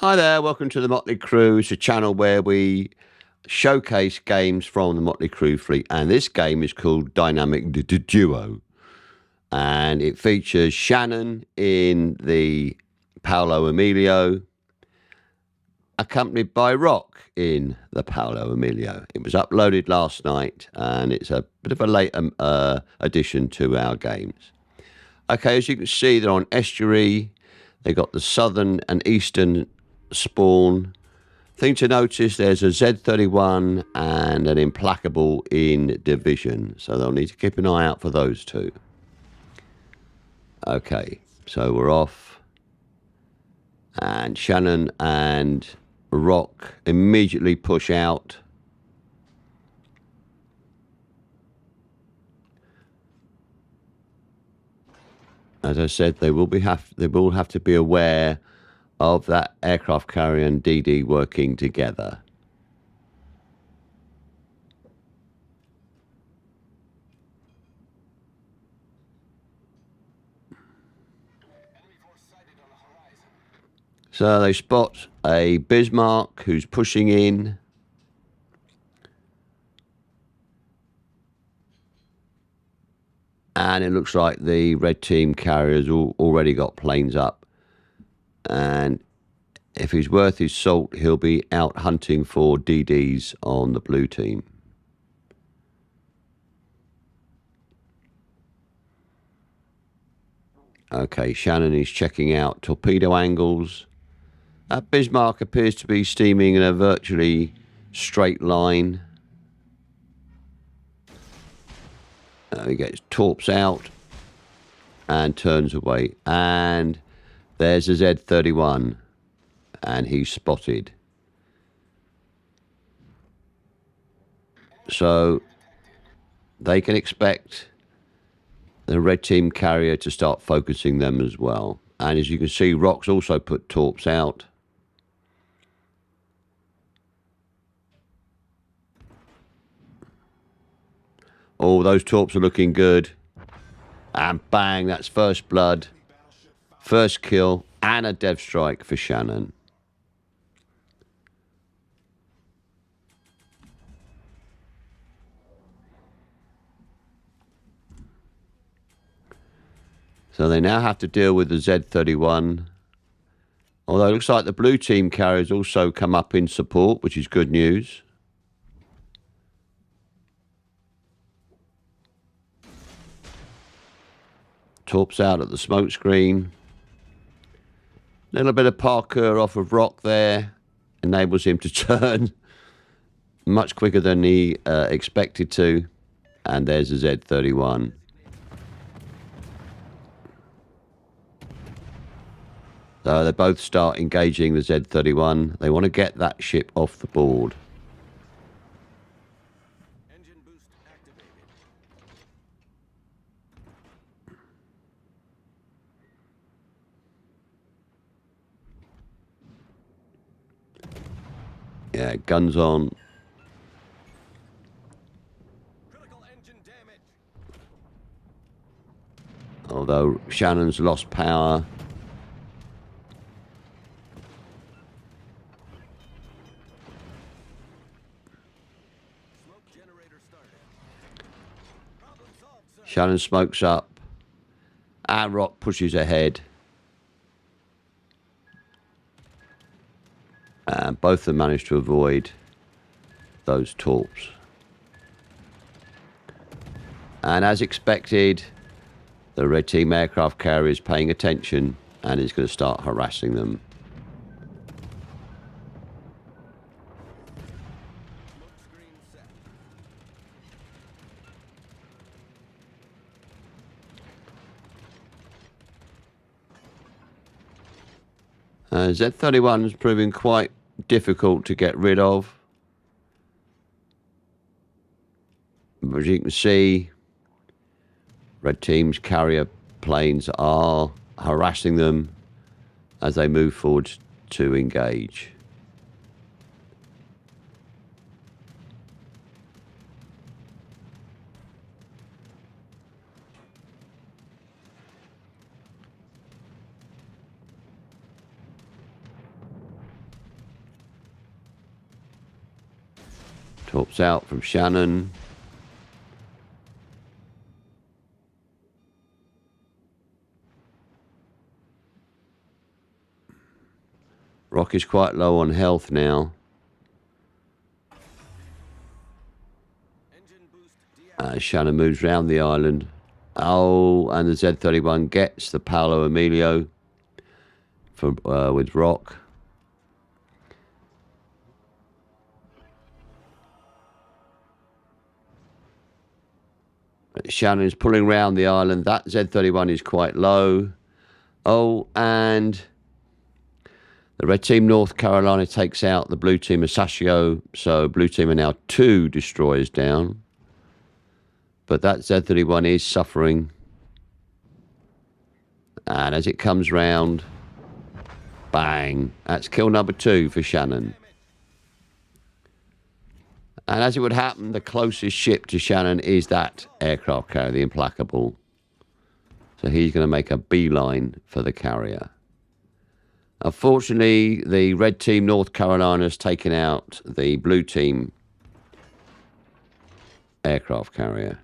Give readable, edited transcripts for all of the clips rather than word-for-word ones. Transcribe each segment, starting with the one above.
Hi there, welcome to the Motley Crew. It's a channel where we showcase games from the Motley Crew fleet, and this game is called Dynamic Duo, and it features Shannon in the Paolo Emilio, accompanied by Rock in the Paolo Emilio. It was uploaded last night, and it's a bit of a late addition to our games. Okay, as you can see, they're on estuary. They got the southern and eastern spawn. Thing to notice, there's a Z31 and an Implacable in division, so they'll need to keep an eye out for those two. Okay, so we're off, and Shannon and Rock immediately push out. As I said, they will have to be aware of that aircraft carrier and DD working together. So they spot a Bismarck who's pushing in. And it looks like the red team carriers already got planes up. And if he's worth his salt, he'll be out hunting for DDs on the blue team. Okay, Shannon is checking out torpedo angles. Bismarck appears to be steaming in a virtually straight line. He gets torps out and turns away. And there's a Z31, and he's spotted. So they can expect the red team carrier to start focusing them as well. And as you can see, Rock's also put torps out. Oh, those torps are looking good. And bang, that's first blood, first kill, and a dev strike for Shannon. So they now have to deal with the Z31. Although it looks like the blue team carriers also come up in support, which is good news. Torps out at the smoke screen. A little bit of parkour off of Rock there enables him to turn much quicker than he expected to. And there's the Z31. So they both start engaging the Z31. They want to get that ship off the board. Engine boost activated. Yeah, guns on. Critical engine damage. Although Shannon's lost power. Smoke generator started. Problem solved, sir. Shannon smokes up. And Rock pushes ahead. And both of them manage to avoid those torps. And as expected, the red team aircraft carrier is paying attention and is going to start harassing them. Smoke screen set. Z31 is proving quite difficult to get rid of. But as you can see, red team's carrier planes are harassing them as they move forward to engage. Torps out from Shannon. Rock is quite low on health now. Engine boost deactivated. Shannon moves round the island. Oh, and the Z31 gets the Paolo Emilio from with Rock. Shannon's pulling round the island. That Z31 is quite low. Oh, and the red team North Carolina takes out the blue team Asashio. So blue team are now 2 destroyers down. But that Z31 is suffering. And as it comes round, bang. That's kill number 2 for Shannon. And as it would happen, the closest ship to Shannon is that aircraft carrier, the Implacable. So he's going to make a beeline for the carrier. Unfortunately, the red team North Carolina has taken out the blue team aircraft carrier.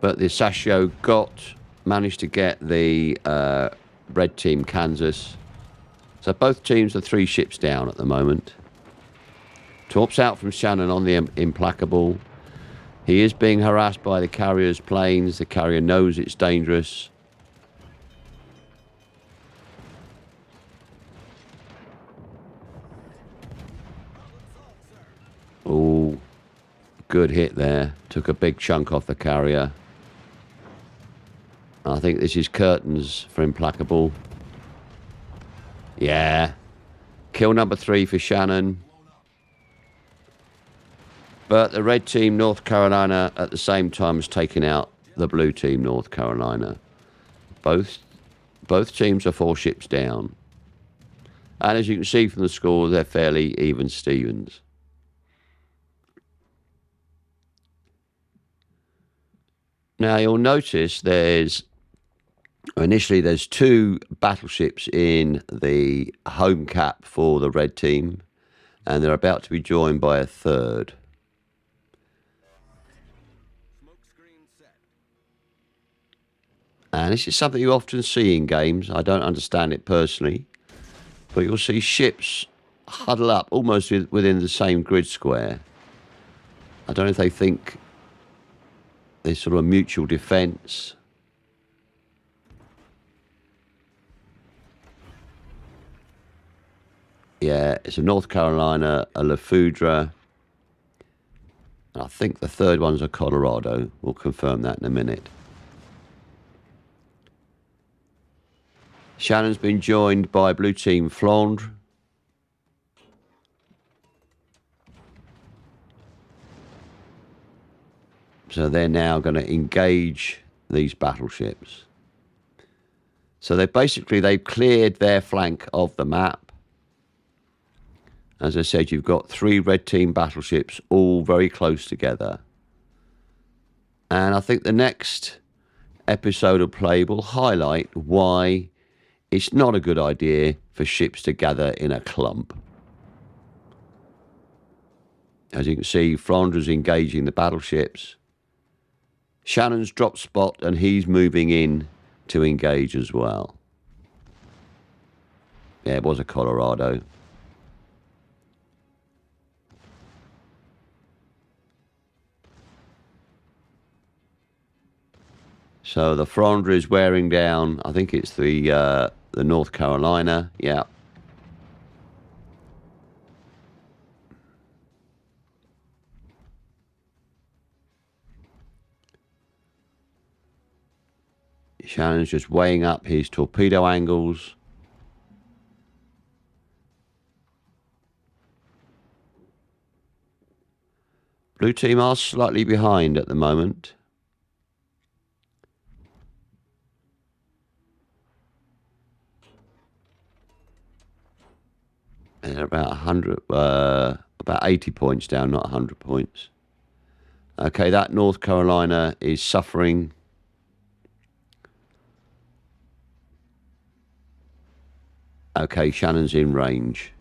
But the Sashio managed to get the red team Kansas. So both teams are 3 ships down at the moment. Torps out from Shannon on the Implacable. He is being harassed by the carrier's planes. The carrier knows it's dangerous. Oh, good hit there. Took a big chunk off the carrier. I think this is curtains for Implacable. Yeah. Kill number 3 for Shannon. But the red team North Carolina at the same time has taken out the blue team North Carolina. Both teams are 4 ships down. And as you can see from the score, they're fairly even Stevens. Now you'll notice initially there's 2 battleships in the home cap for the red team, and they're about to be joined by a 3rd. Smoke screen set. And this is something you often see in games. I don't understand it personally, but you'll see ships huddle up almost within the same grid square. I don't know if they think there's sort of a mutual defense. Yeah, it's a North Carolina, a La Foudre. I think the 3rd one's a Colorado. We'll confirm that in a minute. Shannon's been joined by blue team Flandre. So they're now going to engage these battleships. So they've cleared their flank of the map. As I said, you've got 3 red team battleships all very close together. And I think the next episode of play will highlight why it's not a good idea for ships to gather in a clump. As you can see, Flandre's engaging the battleships. Shannon's dropped spot and he's moving in to engage as well. Yeah, it was a Colorado. So the Flandre is wearing down, I think it's the North Carolina, yeah. Shannon's just weighing up his torpedo angles. Blue team are slightly behind at the moment. They're about 100, about 80 points down, not 100 points. Okay, that North Carolina is suffering. Okay, Shannon's in range.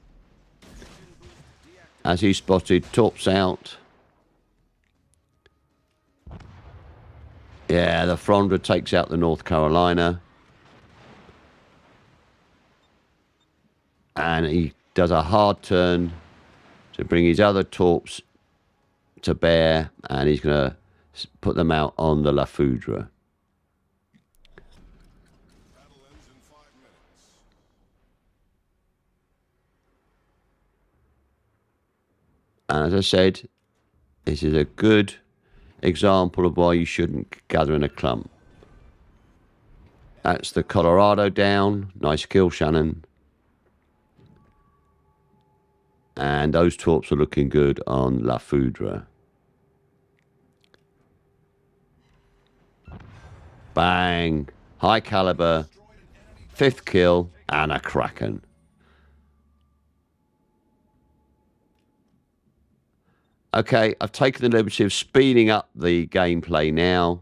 As he spotted, torps out. Yeah, the Frondra takes out the North Carolina. And he does a hard turn to bring his other torps to bear, and he's going to put them out on the La Foudre. Battle ends in 5 minutes. And as I said, this is a good example of why you shouldn't gather in a clump. That's the Colorado down. Nice kill, Shannon. And those torps are looking good on La Foudre. Bang. High caliber. 5th kill and a Kraken. Okay, I've taken the liberty of speeding up the gameplay now.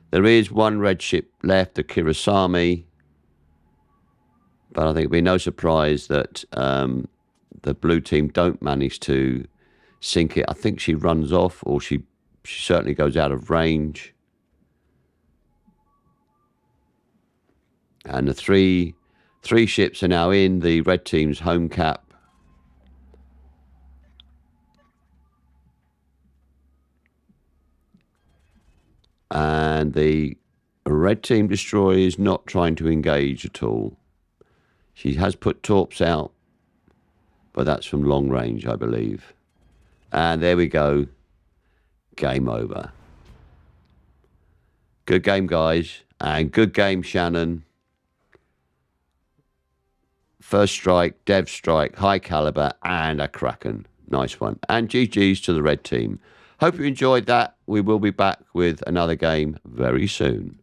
There is one red ship left, the Kirasami. But I think it'll be no surprise that the blue team don't manage to sink it. I think she runs off, or she certainly goes out of range. And the three ships are now in the red team's home cap. And the red team destroyer is not trying to engage at all. She has put torps out, but that's from long range, I believe. And there we go. Game over. Good game, guys. And good game, Shannon. First strike, dev strike, high caliber, and a Kraken. Nice one. And GG's to the red team. Hope you enjoyed that. We will be back with another game very soon.